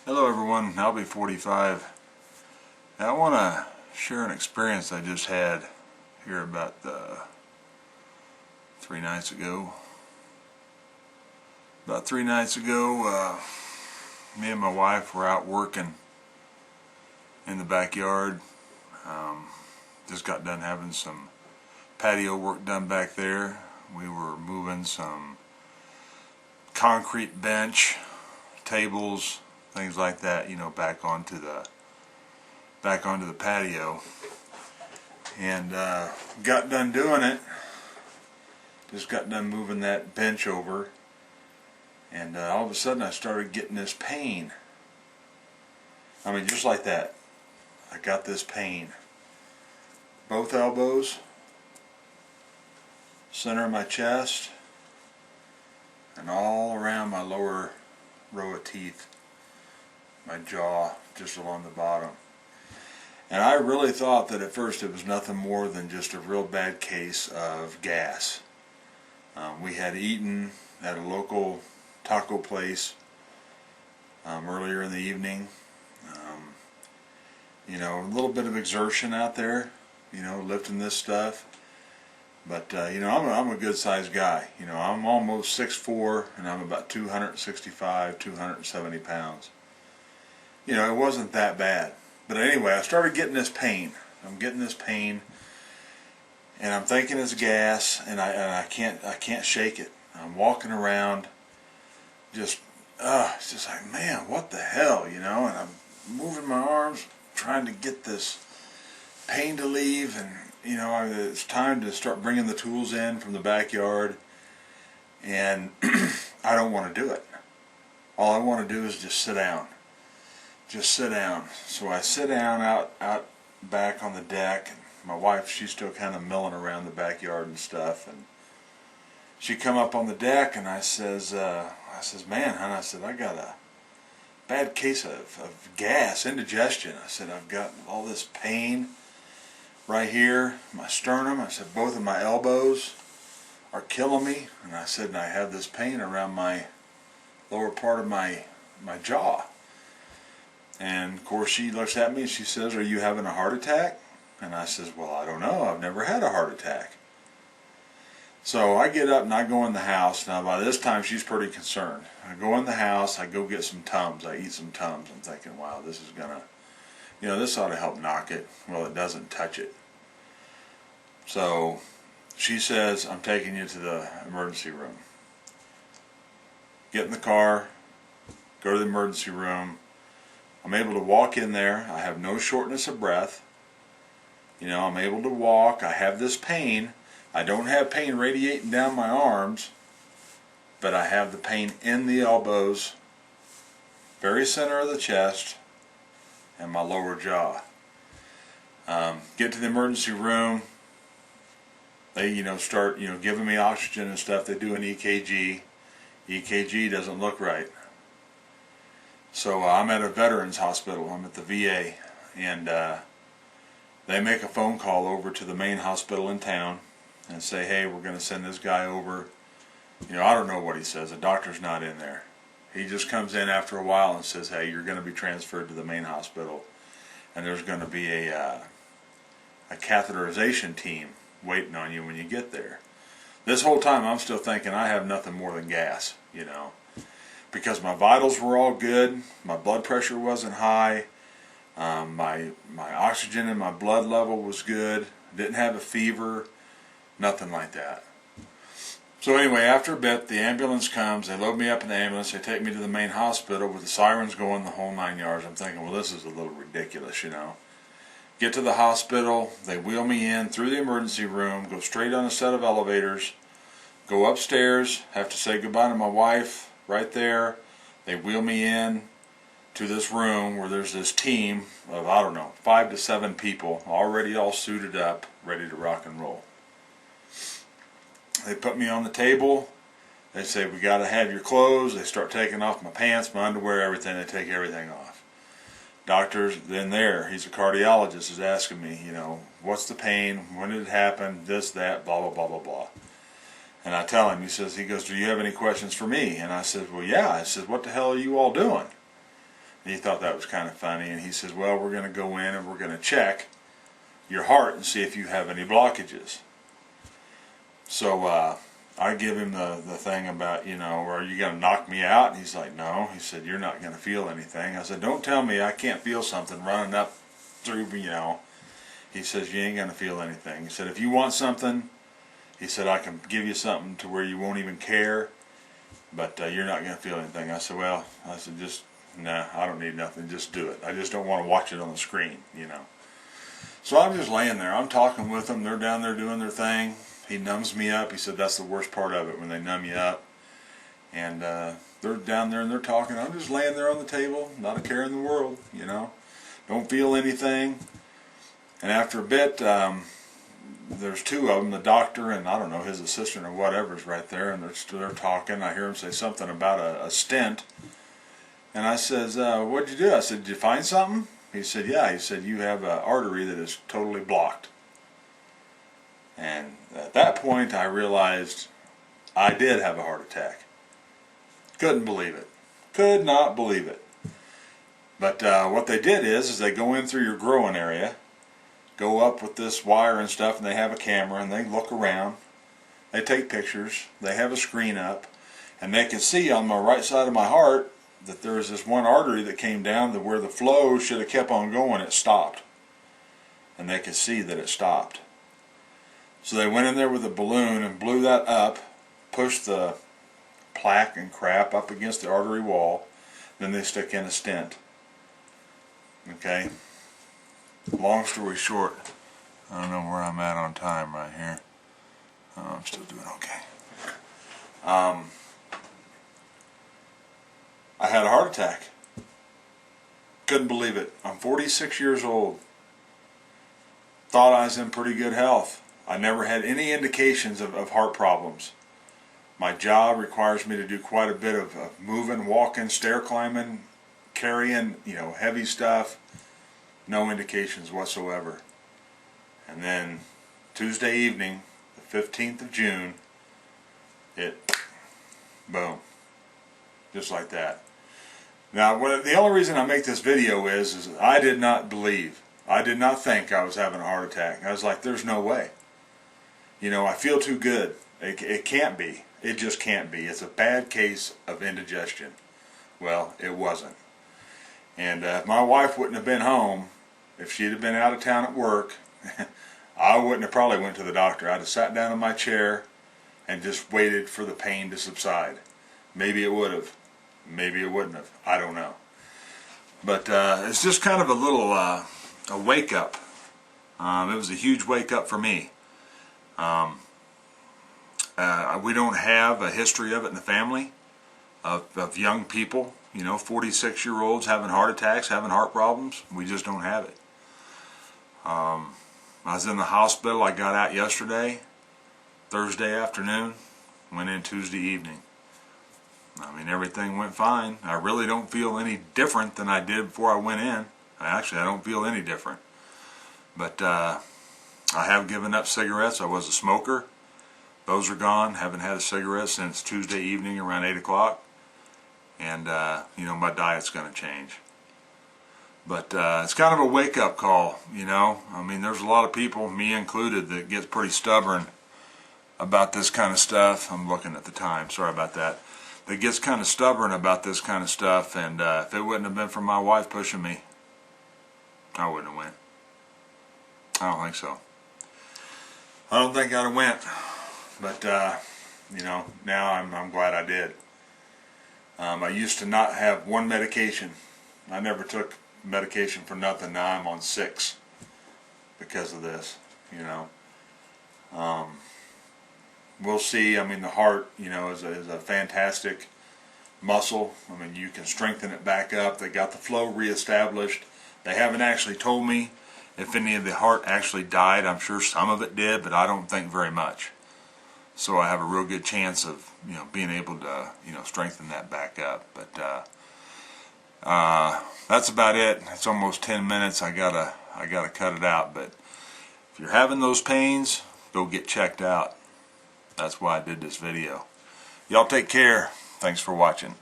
Hello everyone, I'll be 45. Now, I want to share an experience I just had here about 3 nights ago. About 3 nights ago, me and my wife were out working in the backyard. Just got done having some patio work done back there. We were moving some concrete bench, tables, things like that, back onto the patio, and got done doing it. Just got done moving that bench over, and all of a sudden I started getting this pain. I mean, just like that. I got this pain. Both elbows, center of my chest, and all around my lower row of teeth. My jaw, just along the bottom. And I really thought that at first it was nothing more than just a real bad case of gas. We had eaten at a local taco place earlier in the evening. A little bit of exertion out there, lifting this stuff. But I'm a good sized guy. I'm almost 6'4", and I'm about 265, 270 pounds. It wasn't that bad. But anyway, I started getting this pain. I'm getting this pain, and I'm thinking it's gas, and I can't shake it. I'm walking around, it's just like, man, what the hell, And I'm moving my arms, trying to get this pain to leave, and it's time to start bringing the tools in from the backyard, and I don't want to do it. All I want to do is just sit down. Just sit down. So I sit down out back on the deck, and my wife, she's still kind of milling around the backyard and stuff, and she come up on the deck, and I says, man, hon, I said, I got a bad case of gas, indigestion. I said, I've got all this pain right here, my sternum. I said, both of my elbows are killing me, and I said, and I have this pain around my lower part of my jaw. And of course she looks at me and she says, are you having a heart attack? And I says, well, I don't know, I've never had a heart attack. So I get up and I go in the house. Now by this time she's pretty concerned. I go in the house, I go get some Tums, I eat some Tums. I'm thinking, wow, this is gonna, this ought to help knock it. Well, it doesn't touch it. So she says, I'm taking you to the emergency room. Get in the car, go to the emergency room. I'm able to walk in there. I have no shortness of breath. I'm able to walk. I have this pain. I don't have pain radiating down my arms, but I have the pain in the elbows, very center of the chest, and my lower jaw. Get to the emergency room. They, start, giving me oxygen and stuff. They do an EKG. EKG doesn't look right. So I'm at a veterans hospital. I'm at the VA, and they make a phone call over to the main hospital in town and say, hey, we're going to send this guy over. I don't know what he says. The doctor's not in there. He just comes in after a while and says, hey, you're going to be transferred to the main hospital, and there's going to be a catheterization team waiting on you when you get there. This whole time I'm still thinking I have nothing more than gas, because my vitals were all good, my blood pressure wasn't high, my oxygen in my blood level was good, didn't have a fever, nothing like that. So anyway, after a bit, the ambulance comes, they load me up in the ambulance, they take me to the main hospital with the sirens going the whole 9 yards. I'm thinking, well, this is a little ridiculous, Get to the hospital, they wheel me in through the emergency room, go straight on a set of elevators, go upstairs, have to say goodbye to my wife right there. They wheel me in to this room where there's this team of, 5 to 7 people, already all suited up, ready to rock and roll. They put me on the table. They say, we got to have your clothes. They start taking off my pants, my underwear, everything. They take everything off. Doctor's then there. He's a cardiologist, is asking me, what's the pain? When did it happen? This, that, blah, blah, blah, blah, blah. And I tell him, he goes, do you have any questions for me? And I said, well, yeah. I said, what the hell are you all doing? He thought that was kind of funny, and he says, well, we're going to go in and we're going to check your heart and see if you have any blockages. So I give him the thing about, you know, are you going to knock me out? And he's like, no. He said, you're not going to feel anything. I said, don't tell me I can't feel something running up through, you know. He says, you ain't going to feel anything. He said, if you want something, he said, I can give you something to where you won't even care, but you're not going to feel anything. I said, well, just, nah, I don't need nothing. Just do it. I just don't want to watch it on the screen, you know. So I'm just laying there. I'm talking with them. They're down there doing their thing. He numbs me up. He said that's the worst part of it, when they numb you up. And they're down there and they're talking. I'm just laying there on the table, not a care in the world, you know. Don't feel anything. And after a bit, there's two of them, the doctor and, I don't know, his assistant or whatever's right there, and they're talking. I hear him say something about a stent. And I says, what'd you do? I said, did you find something? He said, yeah. He said, you have an artery that is totally blocked. And at that point, I realized I did have a heart attack. Couldn't believe it. Could not believe it. But what they did is they go in through your growing area, go up with this wire and stuff, and they have a camera, and they look around. They take pictures. They have a screen up, and they can see on my right side of my heart that there was this one artery that came down to where the flow should have kept on going. It stopped. And they could see that it stopped. So they went in there with a balloon and blew that up, pushed the plaque and crap up against the artery wall, then they stick in a stent. Okay? Long story short, I don't know where I'm at on time right here. Oh, I'm still doing okay. I had a heart attack. Couldn't believe it. I'm 46 years old. Thought I was in pretty good health. I never had any indications of heart problems. My job requires me to do quite a bit of moving, walking, stair climbing, carrying, you know, heavy stuff. No indications whatsoever. And then Tuesday evening, the 15th of June, boom, just like that. Now, the only reason I make this video is I did not believe, I did not think I was having a heart attack. I was like, there's no way. You know, I feel too good. It can't be. It just can't be. It's a bad case of indigestion. Well, it wasn't. And if my wife wouldn't have been home, if she'd have been out of town at work, I wouldn't have probably went to the doctor. I'd have sat down in my chair and just waited for the pain to subside. Maybe it would have. Maybe it wouldn't have. I don't know. But it's just kind of a little a wake up. It was a huge wake up for me. We don't have a history of it in the family of young people, you know, 46-year-olds having heart attacks, having heart problems. We just don't have it. I was in the hospital. I got out yesterday, Thursday afternoon, went in Tuesday evening. I mean, everything went fine. I really don't feel any different than I did before I went in. Actually, I don't feel any different. But I have given up cigarettes. I was a smoker. Those are gone. Haven't had a cigarette since Tuesday evening around 8 o'clock. And, you know, my diet's going to change. But it's kind of a wake-up call, you know. I mean, there's a lot of people, me included, that get pretty stubborn about this kind of stuff. I'm looking at the time. Sorry about that. That gets kind of stubborn about this kind of stuff. And if it wouldn't have been for my wife pushing me, I wouldn't have went. I don't think so. I don't think I'd have went. But, you know, now I'm glad I did. I used to not have one medication. I never took medication for nothing. Now I'm on 6 because of this, you know. We'll see. I mean, the heart, you know, is a fantastic muscle. I mean, you can strengthen it back up. They got the flow reestablished. They haven't actually told me if any of the heart actually died. I'm sure some of it did, but I don't think very much. So I have a real good chance of, you know, being able to, you know, strengthen that back up. But that's about it. It's almost 10 minutes. I gotta cut it out. But if you're having those pains, go get checked out. That's why I did this video. Y'all take care. Thanks for watching.